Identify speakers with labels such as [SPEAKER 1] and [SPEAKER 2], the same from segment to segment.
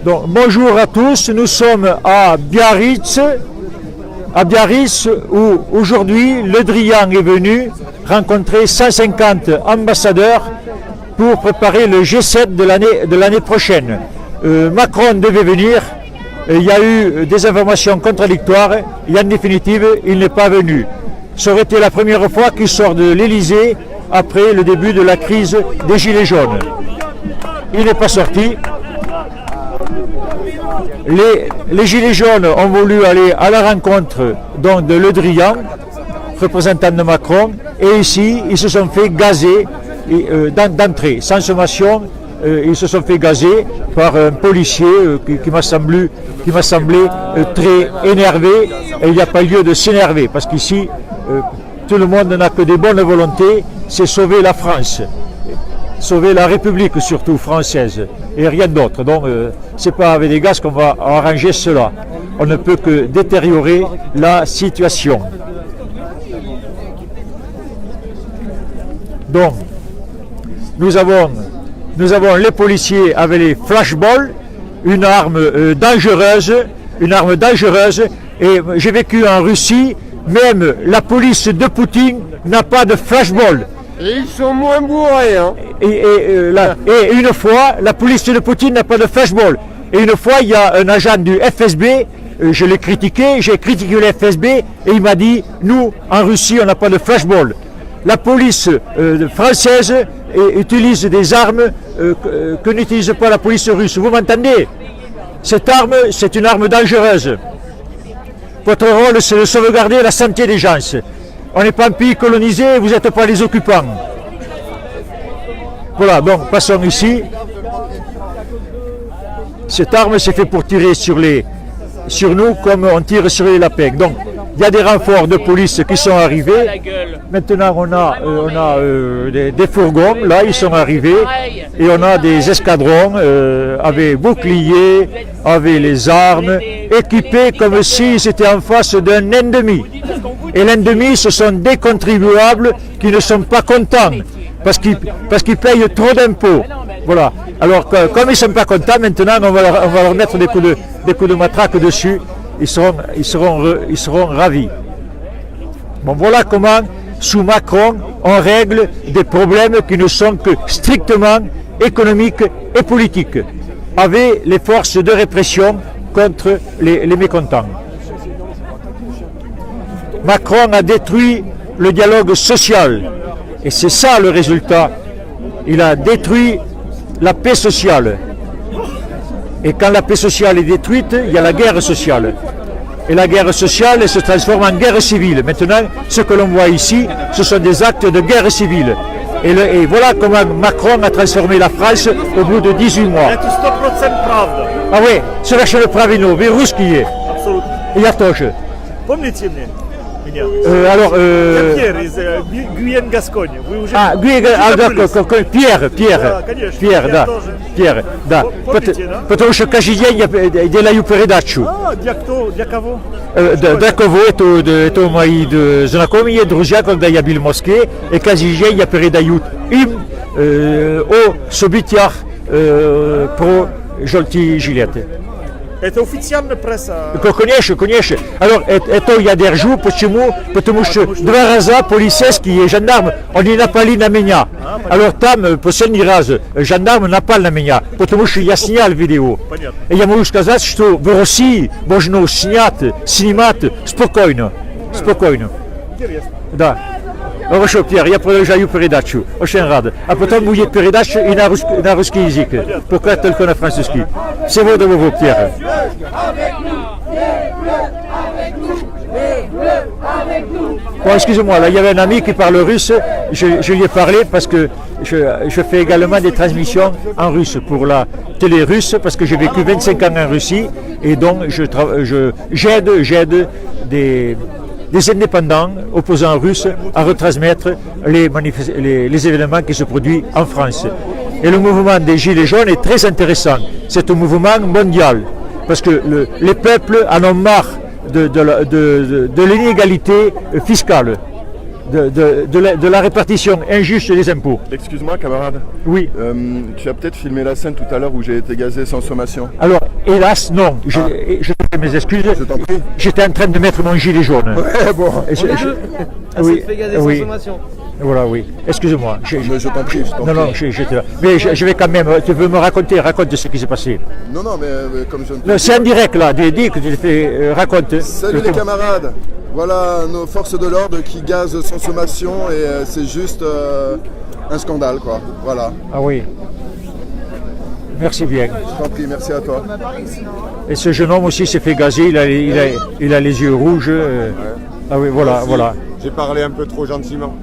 [SPEAKER 1] Donc, bonjour à tous, nous sommes à Biarritz où aujourd'hui Le Drian est venu rencontrer 150 ambassadeurs pour préparer le G7 de l'année prochaine. Macron devait venir, il y a eu des informations contradictoires et en définitive il n'est pas venu. Ça aurait été la première fois qu'il sort de l'Elysée après le début de la crise des Gilets jaunes. Il n'est pas sorti. Les Gilets jaunes ont voulu aller à la rencontre donc, de Le Drian, représentant de Macron, et ici ils se sont fait gazer d'entrée, sans sommation. Ils se sont fait gazer par un policier qui m'a semblé très énervé, et il n'y a pas lieu de s'énerver parce qu'ici tout le monde n'a que des bonnes volontés, c'est sauver la France, sauver la République surtout française et rien d'autre. Donc c'est pas avec des gaz qu'on va arranger cela. On ne peut que détériorer la situation. Donc nous avons les policiers avec les flashballs, une arme dangereuse, et j'ai vécu en Russie, même la police de Poutine n'a pas de flashball.
[SPEAKER 2] Et ils sont moins bourrés, hein.
[SPEAKER 1] Et une fois, la police de Poutine n'a pas de flashball. Et une fois, il y a un agent du FSB, je l'ai critiqué, j'ai critiqué le FSB, et il m'a dit, nous, en Russie, on n'a pas de flashball. La police française utilise des armes que n'utilise pas la police russe. Vous m'entendez? Cette arme, c'est une arme dangereuse. Votre rôle, c'est de sauvegarder la santé des gens. On n'est pas un pays colonisé, vous n'êtes pas les occupants. Voilà, donc passons ici. Cette arme, c'est fait pour tirer sur nous comme on tire sur les lapins. Donc, il y a des renforts de police qui sont arrivés. Maintenant, on a des fourgons, là, ils sont arrivés. Et on a des escadrons avec boucliers, avec les armes, équipés comme s'ils étaient en face d'un ennemi. Et l'ennemi, ce sont des contribuables qui ne sont pas contents parce qu'ils payent trop d'impôts. Voilà. Alors, comme ils ne sont pas contents, maintenant, on va leur mettre des coups de matraque dessus. Ils seront ravis. Bon, voilà comment, sous Macron, on règle des problèmes qui ne sont que strictement économiques et politiques, avec les forces de répression contre les mécontents. Macron a détruit le dialogue social, et c'est ça le résultat. Il a détruit la paix sociale. Et quand la paix sociale est détruite, il y a la guerre sociale. Et la guerre sociale elle se transforme en guerre civile. Maintenant, ce que l'on voit ici, ce sont des actes de guerre civile. Et voilà comment Macron a transformé la France au bout de 18 mois. Ah oui, совершенно правильно, вы русские. Я тоже.
[SPEAKER 3] Помните меня?
[SPEAKER 1] Alors,
[SPEAKER 3] Pierre из Гуен-Гаскони. Вы уже
[SPEAKER 1] Pierre, да. Pierre, да. Потому что каждый день я делаю передачу.
[SPEAKER 3] Для кого?
[SPEAKER 1] Для кого? Это мои знакомые, друзья, когда я был в Москве, и каждый день я передаю им о событиях про желтые жилеты.
[SPEAKER 3] Это официальная пресса.
[SPEAKER 1] Конечно. Alors, это я держу, почему? Потому что 2 раза полицейские и жандармы, они напали на меня. Alors, там, последний раз, жандармы напали на меня, потому что я снял видео. И я могу сказать, что в России можно снимать спокойно.
[SPEAKER 3] Интересно.
[SPEAKER 1] Да. Хорошо, Pierre, я продолжаю передачу. Очень рад. А потом будет передача и на русский язык. Пока только на французский. Всего доброго, Pierre. Bon, excusez-moi, là, il y avait un ami qui parle russe. Je lui ai parlé parce que je fais également des transmissions en russe pour la télé russe parce que j'ai vécu 25 ans en Russie et donc j'aide des indépendants opposants russes à retransmettre les événements qui se produisent en France. Et le mouvement des Gilets jaunes est très intéressant. C'est un mouvement mondial parce que les peuples en ont marre de l'inégalité fiscale. de la répartition injuste des impôts.
[SPEAKER 4] Excuse-moi, camarade.
[SPEAKER 1] Oui.
[SPEAKER 4] Tu as peut-être filmé la scène tout à l'heure où j'ai été gazé sans sommation.
[SPEAKER 1] Alors, hélas, non. Je te fais mes excuses.
[SPEAKER 4] Je t'en prie.
[SPEAKER 1] J'étais en train de mettre mon gilet jaune.
[SPEAKER 4] Ouais, bon.
[SPEAKER 1] Et oui, oui. Voilà, oui. Excuse-moi.
[SPEAKER 4] Mais je t'en prie, je t'en
[SPEAKER 1] Non, non,
[SPEAKER 4] prie.
[SPEAKER 1] j'étais là. Mais je vais quand même. Tu veux me raconter? Raconte ce qui s'est passé.
[SPEAKER 4] Non, non, mais comme je ne
[SPEAKER 1] Non, c'est en direct là. Dis que tu le fais. Raconte.
[SPEAKER 4] Salut les camarades. Voilà nos forces de l'ordre qui gazent sans sommation et c'est juste un scandale, quoi. Voilà.
[SPEAKER 1] Ah oui. Merci bien.
[SPEAKER 4] Je t'en prie, merci à toi.
[SPEAKER 1] Et ce jeune homme aussi s'est fait gazer. Il a les yeux rouges. Ah oui, voilà,
[SPEAKER 5] Merci.
[SPEAKER 1] voilà.
[SPEAKER 5] J'ai parlé un peu trop gentiment.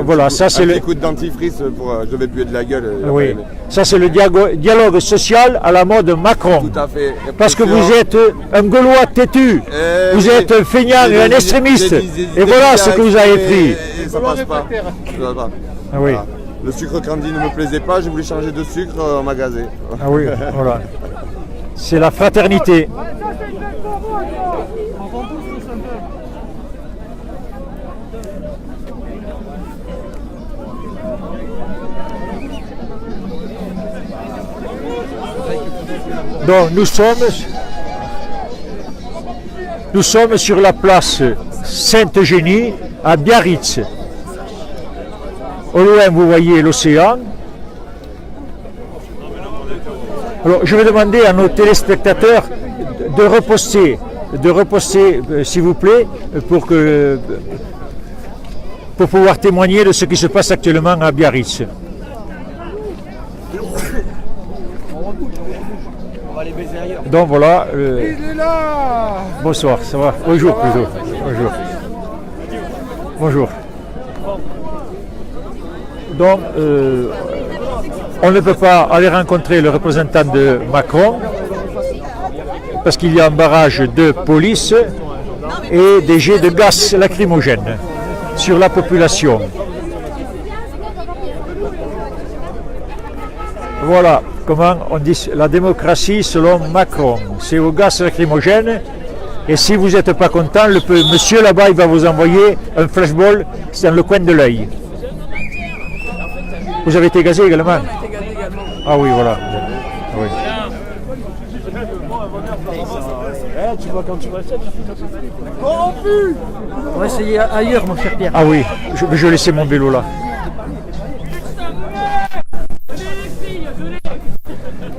[SPEAKER 1] Voilà, ça c'est
[SPEAKER 5] un
[SPEAKER 1] le.
[SPEAKER 5] petit coup de dentifrice pour je vais puer de la gueule.
[SPEAKER 1] Oui, ça c'est le dialogue social à la mode Macron.
[SPEAKER 5] Tout à fait.
[SPEAKER 1] Parce que vous êtes un Gaulois têtu, vous
[SPEAKER 5] oui.
[SPEAKER 1] êtes un feignant et un extrémiste. Et voilà ce que vous avez pris.
[SPEAKER 5] Et ça passe pas. Ça va pas.
[SPEAKER 1] Ah oui,
[SPEAKER 5] Voilà. Le sucre candy ne me plaisait pas, j'ai voulu changer de sucre, on m'a gazé.
[SPEAKER 1] ah oui, voilà. C'est la fraternité. Donc nous sommes sur la place Sainte-Eugénie à Biarritz. Au loin, vous voyez l'océan. Alors, je vais demander à nos téléspectateurs de reposter, s'il vous plaît, pour pouvoir témoigner de ce qui se passe actuellement à Biarritz. Donc voilà.
[SPEAKER 2] Il est là.
[SPEAKER 1] Bonsoir, ça va? Bonjour plutôt. Bonjour. Bonjour. Donc, on ne peut pas aller rencontrer le représentant de Macron parce qu'il y a un barrage de police et des jets de gaz lacrymogène sur la population. Voilà comment on dit la démocratie selon Macron. C'est au gaz lacrymogène. Et si vous n'êtes pas content, monsieur là-bas, il va vous envoyer un flashball dans le coin de l'œil. Vous avez été gazé également? Ah oui, voilà. Ah oui.
[SPEAKER 6] On va essayer ailleurs, mon cher Pierre.
[SPEAKER 1] Ah oui, je laissais mon vélo là.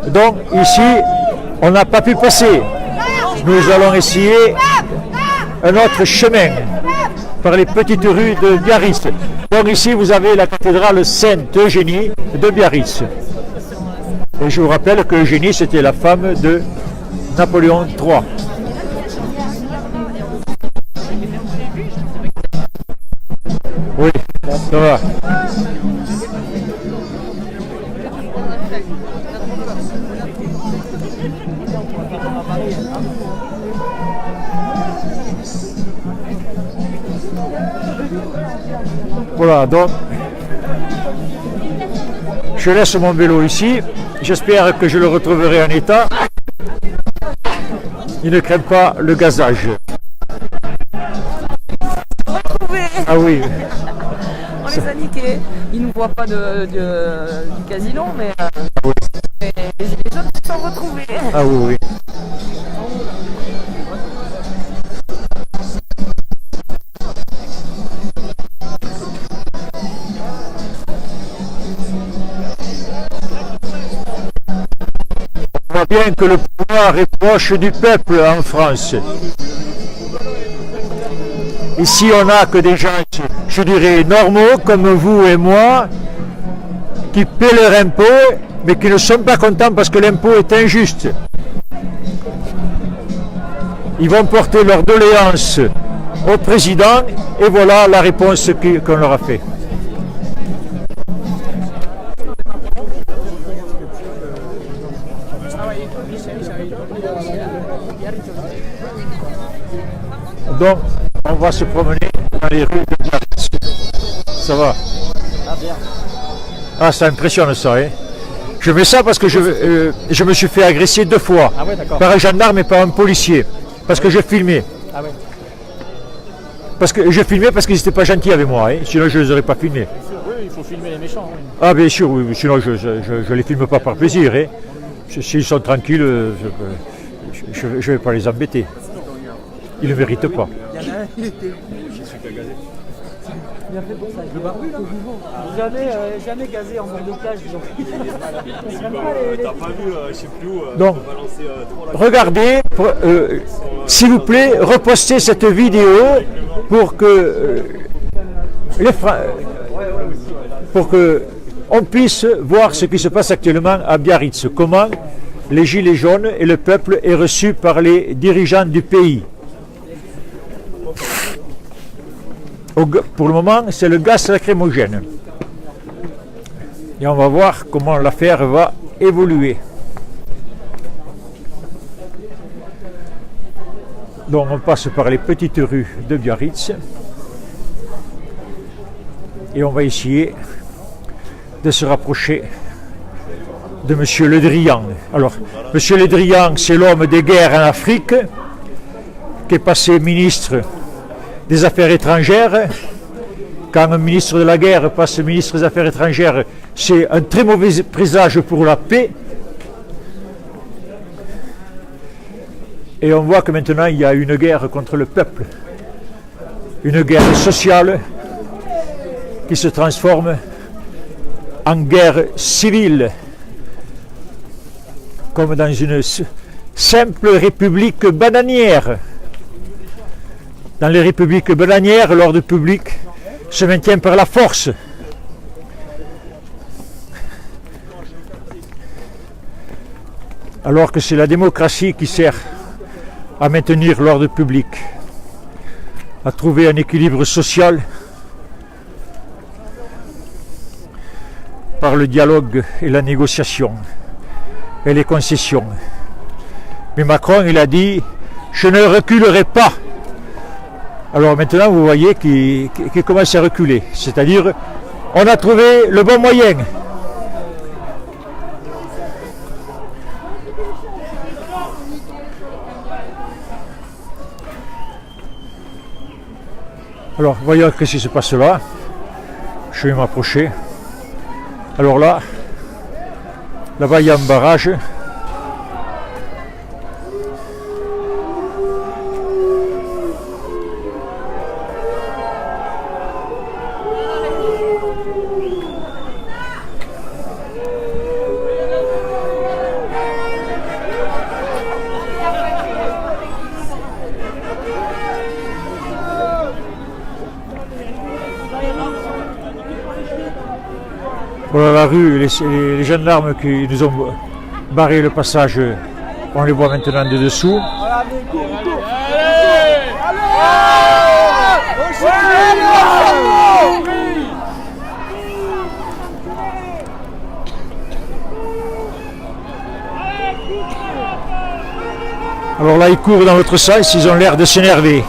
[SPEAKER 1] Donc ici, on n'a pas pu passer. Nous allons essayer un autre chemin par les petites rues de Biarritz. Donc ici, vous avez la cathédrale Sainte-Eugénie de Biarritz. Et je vous rappelle que Eugénie, c'était la femme de Napoléon III. Oui, ça va. Voilà, donc je laisse mon vélo ici. J'espère que je le retrouverai en état. Il ne craint pas le gazage. Ah oui.
[SPEAKER 7] On les a niqués. Ils ne voient pas du casino, mais les gilets jaunes se sont retrouvés.
[SPEAKER 1] Ah oui, oui. On voit bien que le pouvoir est proche du peuple en France. Ici, on n'a que des gens, je dirais, normaux, comme vous et moi, qui paient leur impôt, mais qui ne sont pas contents parce que l'impôt est injuste. Ils vont porter leur doléance au président, et voilà la réponse qu'on leur a fait. Donc, on va se promener dans les rues de Biarritz. Ça va? Ah, ça impressionne ça, hein? Je mets ça parce que je me suis fait agresser 2 fois. Par un gendarme et par un policier. Parce que je filmais. Parce que je filmais parce qu'ils n'étaient pas gentils avec moi, hein. Sinon je ne les aurais pas filmés.
[SPEAKER 6] Oui, il faut filmer les méchants. Oui.
[SPEAKER 1] Ah bien sûr, oui, sinon je ne les filme pas par plaisir. Hein. S'ils sont tranquilles, je ne vais pas les embêter. Ils ne le méritent pas.
[SPEAKER 6] Bien fait pour ça. Le barbu là. Jamais gazé en bord de plage.
[SPEAKER 3] T'as pas vu, je sais plus où,
[SPEAKER 1] Donc,
[SPEAKER 3] balancer
[SPEAKER 1] regardez, s'il vous plaît, repostez cette vidéo pour que on puisse voir ce qui se passe actuellement à Biarritz. Comment les Gilets jaunes et le peuple est reçu par les dirigeants du pays. Pour le moment, c'est le gaz lacrymogène. Et on va voir comment l'affaire va évoluer. Donc on passe par les petites rues de Biarritz. Et on va essayer de se rapprocher de M. Le Drian. Alors, M. Le Drian, c'est l'homme des guerres en Afrique, qui est passé ministre des Affaires étrangères. Quand un ministre de la guerre passe ministre des Affaires étrangères, c'est un très mauvais présage pour la paix. Et on voit que maintenant il y a une guerre contre le peuple, une guerre sociale qui se transforme en guerre civile, comme dans une simple république bananière. Dans les républiques bananières, l'ordre public se maintient par la force. Alors que c'est la démocratie qui sert à maintenir l'ordre public, à trouver un équilibre social par le dialogue et la négociation et les concessions. Mais Macron, il a dit « Je ne reculerai pas ». Alors maintenant, vous voyez qu'il commence à reculer. C'est-à-dire, on a trouvé le bon moyen. Alors, voyons ce qui se passe là. Je vais m'approcher. Alors là, là-bas, il y a un barrage. Voilà la rue, les gendarmes qui nous ont barré le passage, on les voit maintenant de dessous. Alors là, ils courent dans l'autre sens, ils ont l'air de s'énerver.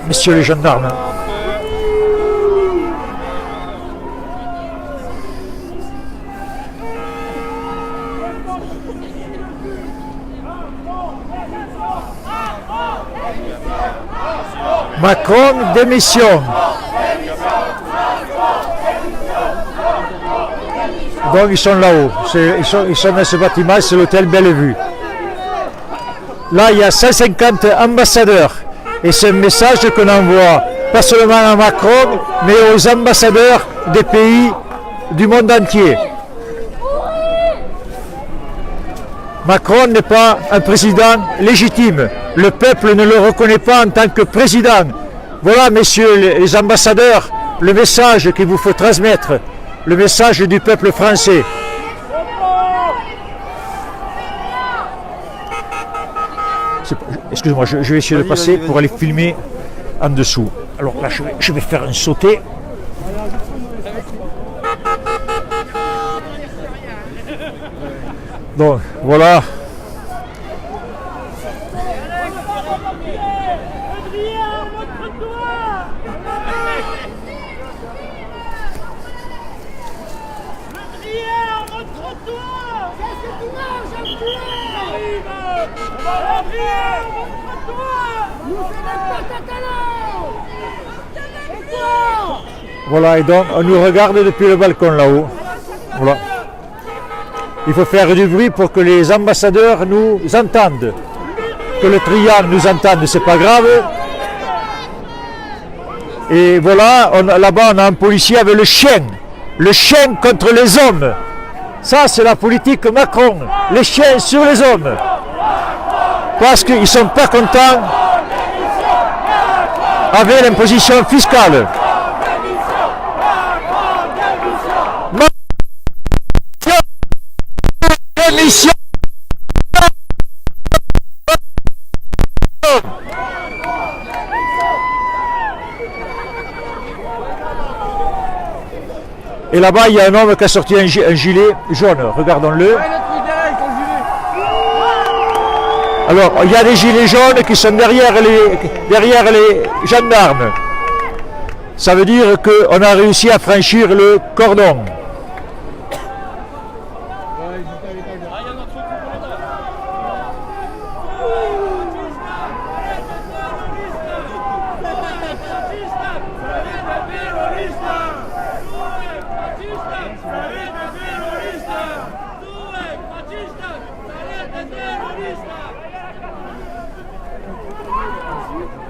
[SPEAKER 1] Messieurs les gendarmes. Macron démission. Donc ils sont là-haut, ils sont dans ce bâtiment, c'est l'hôtel Bellevue. Là il y a 150 ambassadeurs et c'est un message qu'on envoie pas seulement à Macron mais aux ambassadeurs des pays du monde entier. Macron n'est pas un président légitime. Le peuple ne le reconnaît pas en tant que président. Voilà, messieurs les ambassadeurs, le message qu'il vous faut transmettre, le message du peuple français. Excusez-moi, je vais essayer de passer pour aller filmer en dessous. Alors là, je vais faire un sauté. Donc, voilà. Voilà, et donc on nous regarde depuis le balcon là-haut. Voilà. Il faut faire du bruit pour que les ambassadeurs nous entendent. Que le triangle nous entende, c'est pas grave. Et voilà, là-bas on a un policier avec le chien contre les hommes. Ça c'est la politique Macron, les chiens sur les hommes. Parce qu'ils ne sont pas contents avec l'imposition fiscale. Émission. Et là-bas, il y a un homme qui a sorti un gilet jaune. Regardons-le. Alors, il y a des gilets jaunes qui sont derrière les gendarmes. Ça veut dire qu'on a réussi à franchir le cordon.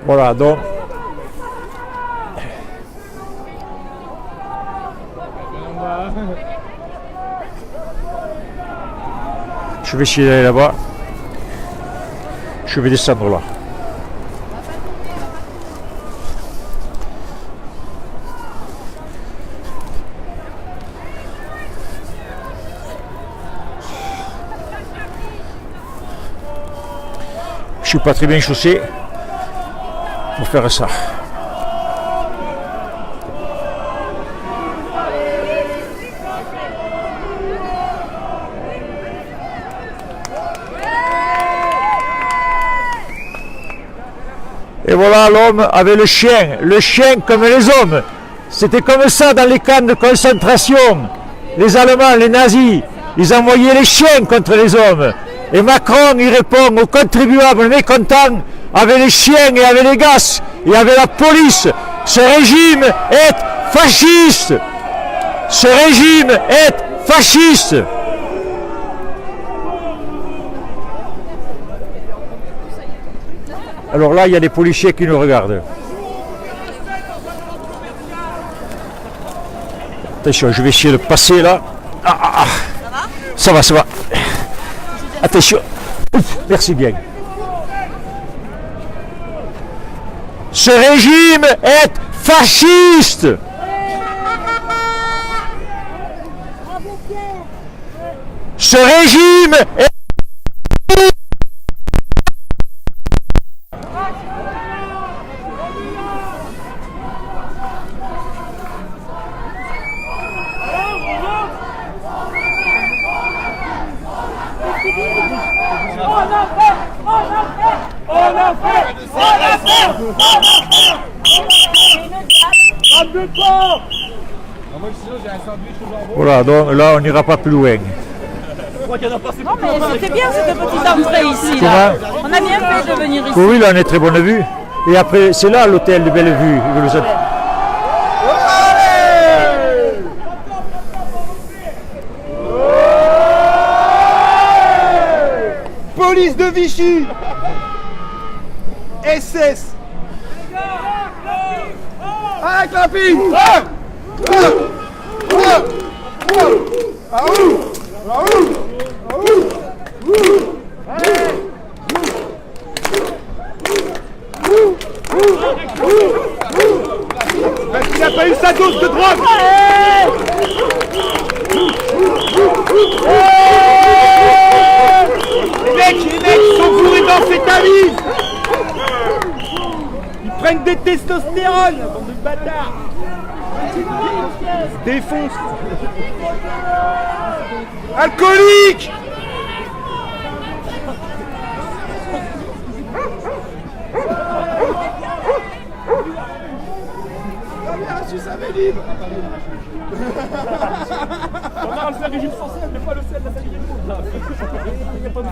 [SPEAKER 1] Voilà, donc je vais essayer d'aller là-bas. Je vais descendre là. Je suis pas très bien chaussé pour faire ça. Et voilà l'homme avec le chien comme les hommes. C'était comme ça dans les camps de concentration. Les Allemands, les nazis, ils envoyaient les chiens contre les hommes. Et Macron, il répond aux contribuables mécontents avec les chiens et avec les gaz et avec la police. Ce régime est fasciste. Ce régime est fasciste. Alors là, il y a des policiers qui nous regardent. Attention, je vais essayer de passer là. Ça va, ça va. Attention. Ouf, merci bien. Ce régime est fasciste. Ce régime est... Voilà, donc là on n'ira pas plus loin.
[SPEAKER 7] Non mais c'était bien cette petite entrée ici là. On a bien fait de venir ici.
[SPEAKER 1] Oui, là on est très bonne vue. Et après, c'est là l'hôtel de Bellevue.
[SPEAKER 2] Police de Vichy, SS, avec la pile. Il n'a pas eu sa dose de drogue. Les mecs sont bourrés d'amphétamine. Ils prennent des testostérones, bande de bâtards. Ils se défoncent. Alcoolique. Je savais libre. On va le faire régime sans sel, mais pas le sel de la famille des mots. Il n'y a pas de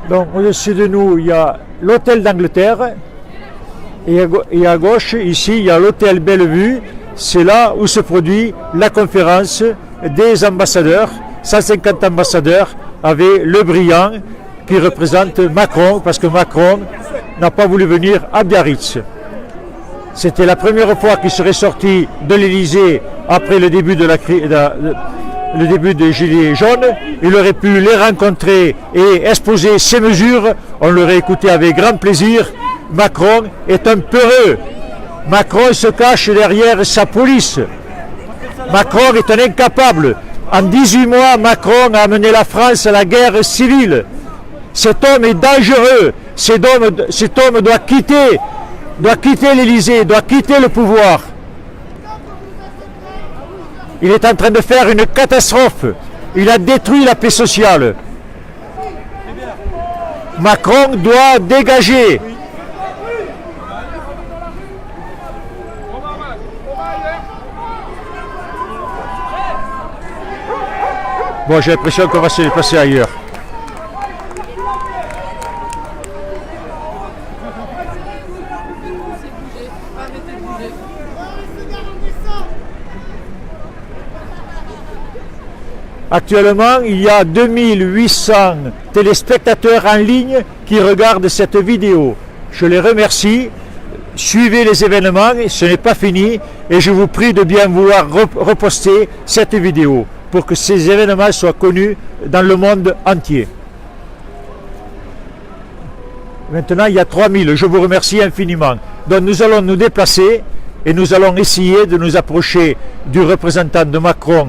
[SPEAKER 1] Donc au-dessus de nous, il y a l'hôtel d'Angleterre et à gauche, ici, il y a l'hôtel Bellevue. C'est là où se produit la conférence des ambassadeurs, 150 ambassadeurs, avec Le Briand qui représente Macron, parce que Macron n'a pas voulu venir à Biarritz. C'était la première fois qu'il serait sorti de l'Élysée après le début de le début des Gilets jaunes. Il aurait pu les rencontrer et exposer ses mesures. On l'aurait écouté avec grand plaisir. Macron est un peureux. Macron se cache derrière sa police. Macron est un incapable. En 18 mois, Macron a amené la France à la guerre civile. Cet homme est dangereux. Cet homme doit quitter l'Élysée, doit quitter le pouvoir. Il est en train de faire une catastrophe. Il a détruit la paix sociale. Macron doit dégager. Bon, j'ai l'impression qu'on va se passer ailleurs. Actuellement, il y a 2800 téléspectateurs en ligne qui regardent cette vidéo. Je les remercie. Suivez les événements, ce n'est pas fini. Et je vous prie de bien vouloir reposter cette vidéo pour que ces événements soient connus dans le monde entier. Maintenant, il y a 3000. Je vous remercie infiniment. Donc, nous allons nous déplacer et nous allons essayer de nous approcher du représentant de Macron,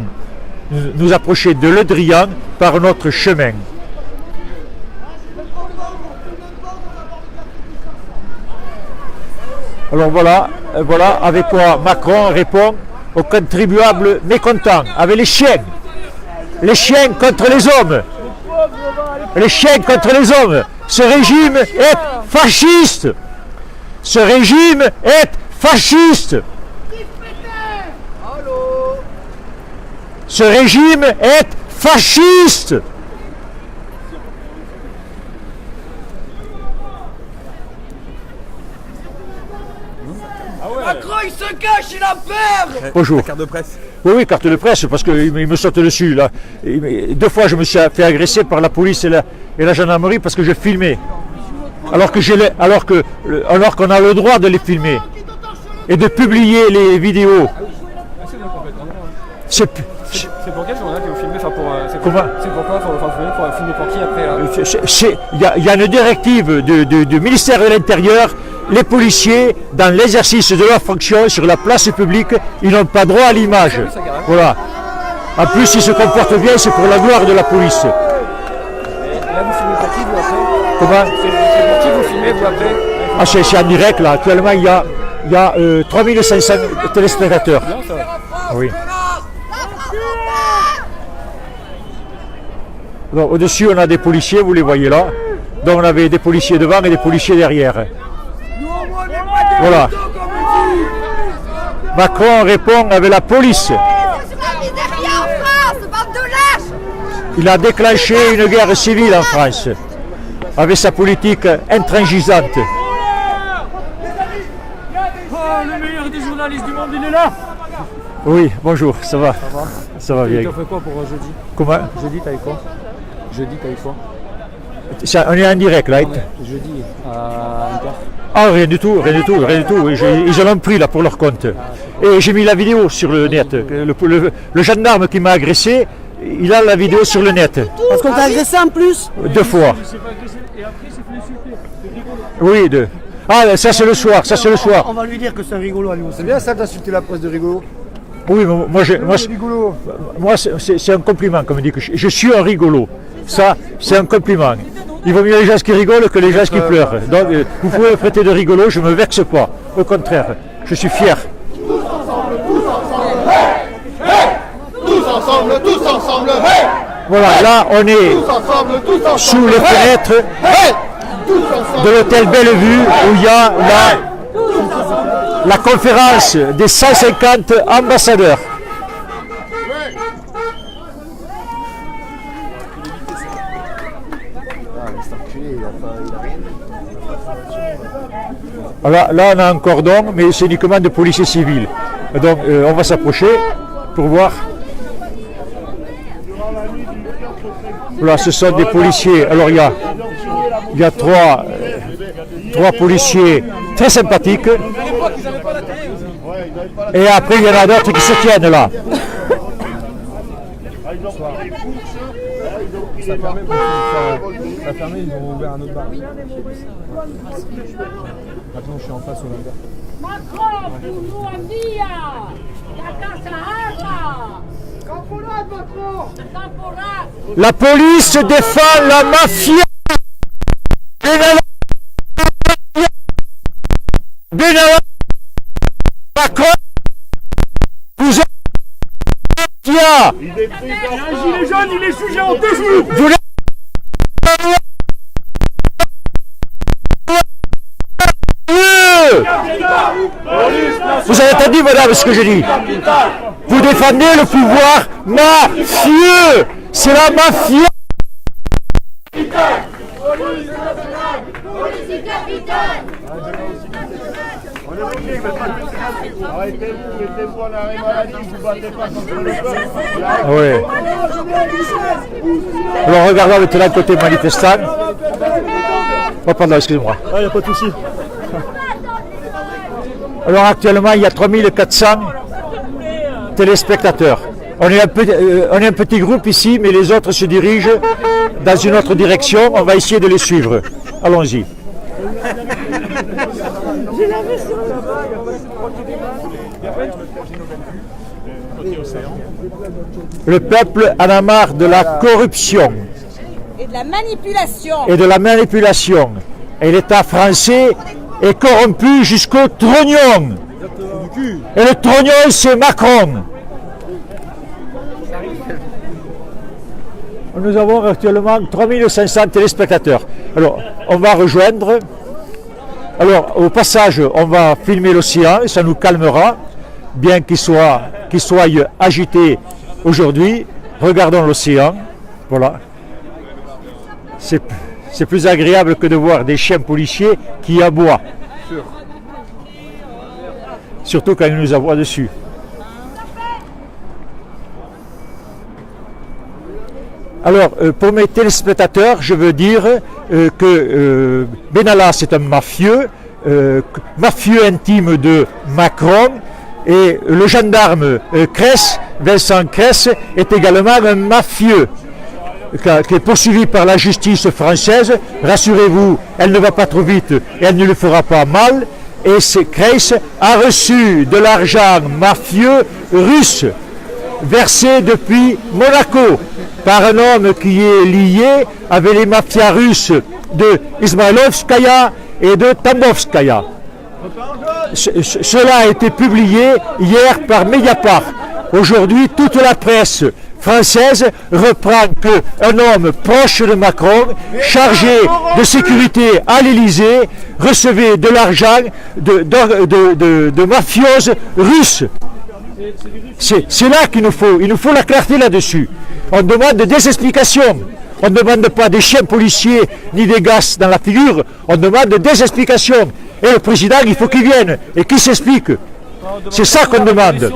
[SPEAKER 1] nous approcher de Le Drian par notre chemin. Alors voilà avec quoi Macron répond aux contribuables mécontents, avec les chiens contre les hommes, les chiens contre les hommes. Ce régime est fasciste, ce régime est fasciste. Ce régime est fasciste.
[SPEAKER 6] Macron, il se cache, il a peur.
[SPEAKER 1] Bonjour.
[SPEAKER 5] Carte de presse.
[SPEAKER 1] Oui, carte de presse, parce qu'il me saute dessus, là. 2 fois, je me suis fait agresser par la police et la gendarmerie parce que je filmais. Alors qu'on a le droit de les filmer et de publier les vidéos.
[SPEAKER 2] C'est pour quel journal que vous filmez? C'est pourquoi pour filmer pour qui après
[SPEAKER 1] Il y a une directive du ministère de l'Intérieur. Les policiers, dans l'exercice de leur fonction sur la place publique, ils n'ont pas droit à l'image. Voilà. En plus, ils se comportent bien, c'est pour la gloire de la police.
[SPEAKER 2] Et là, vous filmez pour qui, vous après?
[SPEAKER 1] Comment?
[SPEAKER 2] C'est pour qui vous filmez, vous après?
[SPEAKER 1] Ah, c'est en direct, là. Actuellement, il y a 3500 téléspectateurs. Oui. Donc, au-dessus, on a des policiers, vous les voyez là. Donc, on avait des policiers devant et des policiers derrière. Voilà. Macron répond avec la police. Il a déclenché une guerre civile en France avec sa politique intransigeante.
[SPEAKER 2] Oh, le meilleur des journalistes du monde, il est là.
[SPEAKER 1] Oui, bonjour, ça va? Ça va bien.
[SPEAKER 2] Tu as fait quoi pour jeudi?
[SPEAKER 1] Comment?
[SPEAKER 2] Jeudi, t'as eu quoi?
[SPEAKER 1] On est en direct là.
[SPEAKER 2] Jeudi, à Inter.
[SPEAKER 1] Ah, rien du tout. Ils l'ont pris là pour leur compte. Et j'ai mis la vidéo sur le net. Le gendarme qui m'a agressé, il a la vidéo sur le net.
[SPEAKER 6] Parce qu'on t'a agressé en plus.
[SPEAKER 1] 2 fois.
[SPEAKER 2] Et après, c'est fait insulter. C'est rigolo.
[SPEAKER 1] Oui, Ah, ça c'est le soir, ça c'est le soir.
[SPEAKER 6] On va lui dire que c'est un rigolo à lui aussi.
[SPEAKER 2] C'est bien ça d'insulter la presse de rigolo.
[SPEAKER 1] Oui, mais moi c'est un compliment, comme on dit, que je suis un rigolo. Ça, c'est un compliment. Il vaut mieux les gens qui rigolent que les gens qui pleurent. Donc, vous pouvez me prêter de rigolo, je ne me vexe pas. Au contraire, je suis fier.
[SPEAKER 5] Tous ensemble, hey.
[SPEAKER 1] Voilà, là on est sous les fenêtres de l'hôtel Bellevue où il y a la conférence des 150 ambassadeurs. Alors, là on a un cordon, mais c'est uniquement de policiers civils. Donc on va s'approcher pour voir. Voilà, ce sont des policiers. Alors il y a trois policiers très sympathiques. Et après il y en a d'autres qui se tiennent là.
[SPEAKER 2] Ça a fermé, ils ont ouvert un autre bar. Maintenant je suis en face au Lambert.
[SPEAKER 8] Macron, tunuambia yakasahara Caporal, Macron. Caporal.
[SPEAKER 1] La police défend la mafia. Macron, vous êtes mafia.
[SPEAKER 3] Un gilet jaune, il est jugé en 2 jours.
[SPEAKER 1] Vous l'êtes. Vous avez entendu, madame, ce que je dis? Vous défendez le pouvoir mafieux. C'est la mafia.
[SPEAKER 3] Arrêtez-vous en arrêt maladie, vous battez pas contre le peuple.
[SPEAKER 1] Oui. Alors regardons maintenant côté manifestant. Oh pardon, excusez-moi.
[SPEAKER 3] Ah, il n'y a pas de souci.
[SPEAKER 1] Alors actuellement, il y a 3400 téléspectateurs. On est un petit groupe ici, mais les autres se dirigent dans une autre direction. On va essayer de les suivre. Allons-y. Le peuple en a marre de la corruption
[SPEAKER 8] Et de la manipulation.
[SPEAKER 1] et de la manipulation. Et l'État français est corrompu jusqu'au trognon. Et le trognon, c'est Macron. Nous avons actuellement 3500 téléspectateurs. Alors, on va rejoindre. Alors, au passage, on va filmer l'océan et ça nous calmera, bien qu'il soit agité aujourd'hui. Regardons l'océan. Voilà. C'est plus agréable que de voir des chiens policiers qui aboient. Surtout quand ils nous aboient dessus. Alors, pour mes téléspectateurs, je veux dire que Benalla, c'est un mafieux, mafieux intime de Macron, et le gendarme Vincent Cress, est également un mafieux, qui est poursuivi par la justice française. Rassurez-vous, elle ne va pas trop vite et elle ne le fera pas mal. Et Cress a reçu de l'argent mafieux russe, versé depuis Monaco, par un homme qui est lié avec les mafias russes de Ismailovskaya et de Tambovskaya. Cela a été publié hier par Mediapart. Aujourd'hui, toute la presse française reprend qu'un homme proche de Macron, chargé de sécurité à l'Élysée, recevait de l'argent de mafioses russes. C'est là qu'il nous faut la clarté là-dessus. On demande des explications. On ne demande pas des chiens policiers ni des gaz dans la figure, on demande des explications. Et le président, il faut qu'il vienne et qu'il s'explique. C'est ça qu'on demande.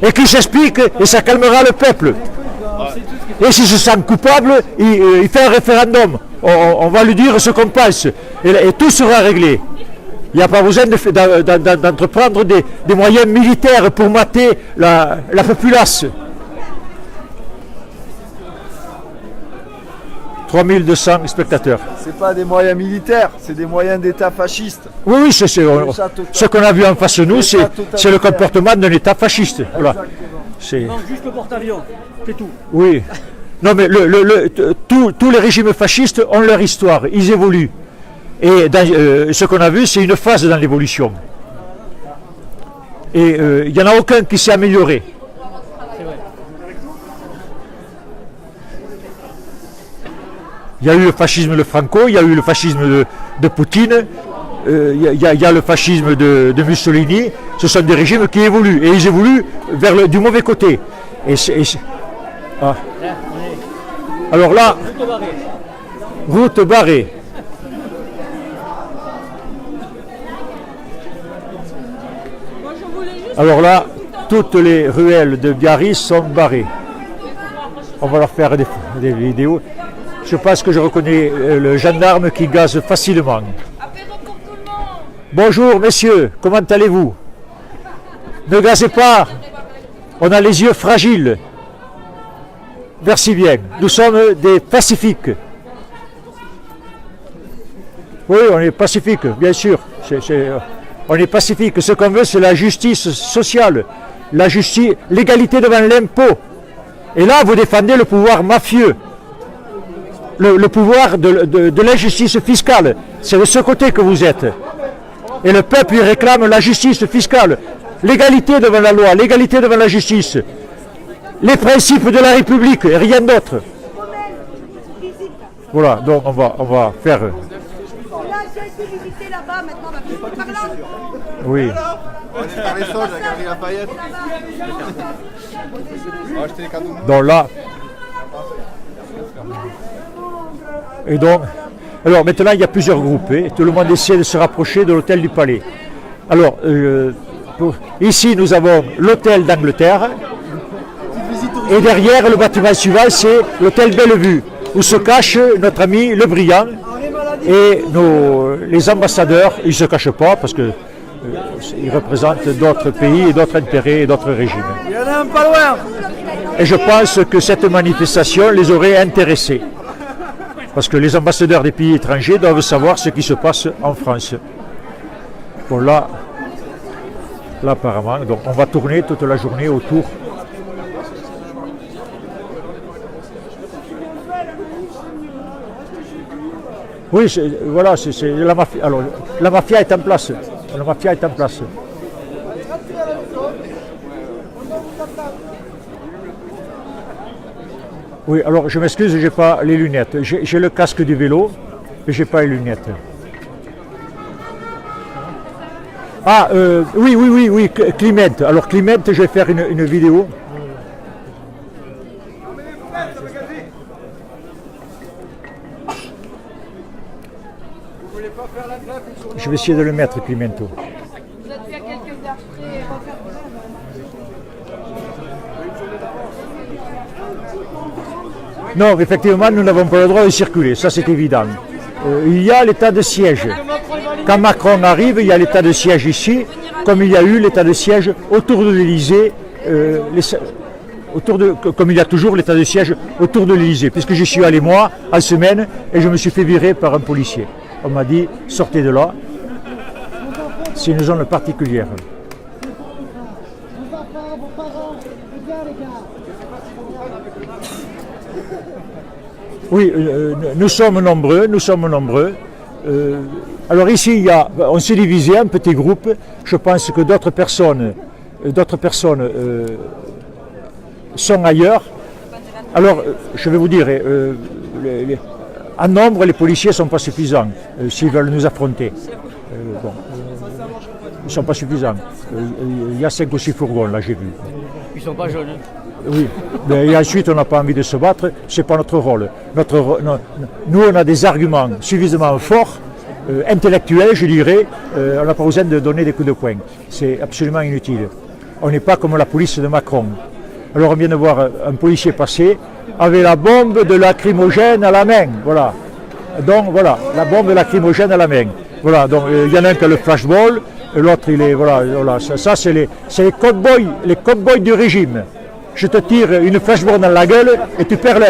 [SPEAKER 1] Et qu'il s'explique et ça calmera le peuple. Et s'il se sent coupable, il fait un référendum. On va lui dire ce qu'on pense. Et tout sera réglé. Il n'y a pas besoin d'entreprendre des moyens militaires pour mater la populace. 3200 spectateurs.
[SPEAKER 9] C'est pas des moyens militaires, c'est des moyens d'État fasciste.
[SPEAKER 1] Oui, ce qu'on a vu en face de nous, c'est le comportement d'un État fasciste. Voilà.
[SPEAKER 6] Non, juste le porte-avions, c'est tout.
[SPEAKER 1] Oui. Non, mais tous les régimes fascistes ont leur histoire, ils évoluent. Et ce qu'on a vu, c'est une phase dans l'évolution. Et il n'y en a aucun qui s'est amélioré. Il y a eu le fascisme de Franco, il y a eu le fascisme de Poutine, il y a le fascisme de Mussolini. Ce sont des régimes qui évoluent, et ils évoluent vers du mauvais côté. Ah. Alors là, route barrée. Alors là, toutes les ruelles de Biarritz sont barrées. On va leur faire des vidéos. Je pense que je reconnais le gendarme qui gaze facilement. Bonjour messieurs, comment allez-vous? Ne gazez pas, on a les yeux fragiles. Merci bien, nous sommes des pacifiques. Oui, on est pacifiques, bien sûr. On est pacifiques. Ce qu'on veut, c'est la justice sociale, la justice, l'égalité devant l'impôt. Et là, vous défendez le pouvoir mafieux, le pouvoir de l'injustice fiscale. C'est de ce côté que vous êtes. Et le peuple, il réclame la justice fiscale, l'égalité devant la loi, l'égalité devant la justice, les principes de la République et rien d'autre. Voilà, donc on va faire... Oui. Donc là... Et donc... Alors maintenant, il y a plusieurs groupes. Tout le monde essaie de se rapprocher de l'hôtel du Palais. Alors, ici, nous avons l'hôtel d'Angleterre. Et derrière, le bâtiment suivant, c'est l'hôtel Bellevue, où se cache notre ami Le Briand. Et les ambassadeurs, ils ne se cachent pas parce qu'ils représentent d'autres pays et d'autres intérêts et d'autres régimes.
[SPEAKER 6] Il y en a un pas loin.
[SPEAKER 1] Et je pense que cette manifestation les aurait intéressés. Parce que les ambassadeurs des pays étrangers doivent savoir ce qui se passe en France. Bon là apparemment, donc on va tourner toute la journée autour. Oui, voilà, c'est la mafia. Alors, la mafia est en place. La mafia est en place. Oui, alors je m'excuse, j'ai pas les lunettes. J'ai le casque du vélo, mais j'ai pas les lunettes. Ah, oui, Clément. Alors Clément, je vais faire une vidéo. Je vais essayer de le mettre, Clémento.
[SPEAKER 8] Vous êtes à quelques heures près.
[SPEAKER 1] Non, effectivement, nous n'avons pas le droit de circuler, ça c'est évident. Il y a l'état de siège. Quand Macron arrive, il y a l'état de siège ici, comme il y a eu l'état de siège autour de l'Élysée, comme il y a toujours l'état de siège autour de l'Élysée, puisque j'y suis allé moi, en semaine, et je me suis fait virer par un policier. On m'a dit, sortez de là, c'est une zone particulière. Oui, nous sommes nombreux. Alors ici, on s'est divisé en petits groupes. Je pense que d'autres personnes sont ailleurs. Alors, je vais vous dire, en nombre, les policiers ne sont pas suffisants s'ils veulent nous affronter. Ils ne sont pas suffisants. Il y a 5 ou 6 fourgons, là, j'ai vu.
[SPEAKER 6] Ils ne sont pas jeunes.
[SPEAKER 1] Oui, et ensuite on n'a pas envie de se battre, ce n'est pas notre rôle. Nous on a des arguments suffisamment forts, intellectuels je dirais, on n'a pas besoin de donner des coups de poing. C'est absolument inutile. On n'est pas comme la police de Macron. Alors on vient de voir un policier passer avec la bombe de lacrymogène à la main. Voilà. Donc voilà, la bombe de lacrymogène à la main. Voilà, donc il y en a un qui a le flashball, l'autre il est. Voilà, ça c'est les cow-boys du régime. Je te tire une flashball dans la gueule et tu perds l'œil.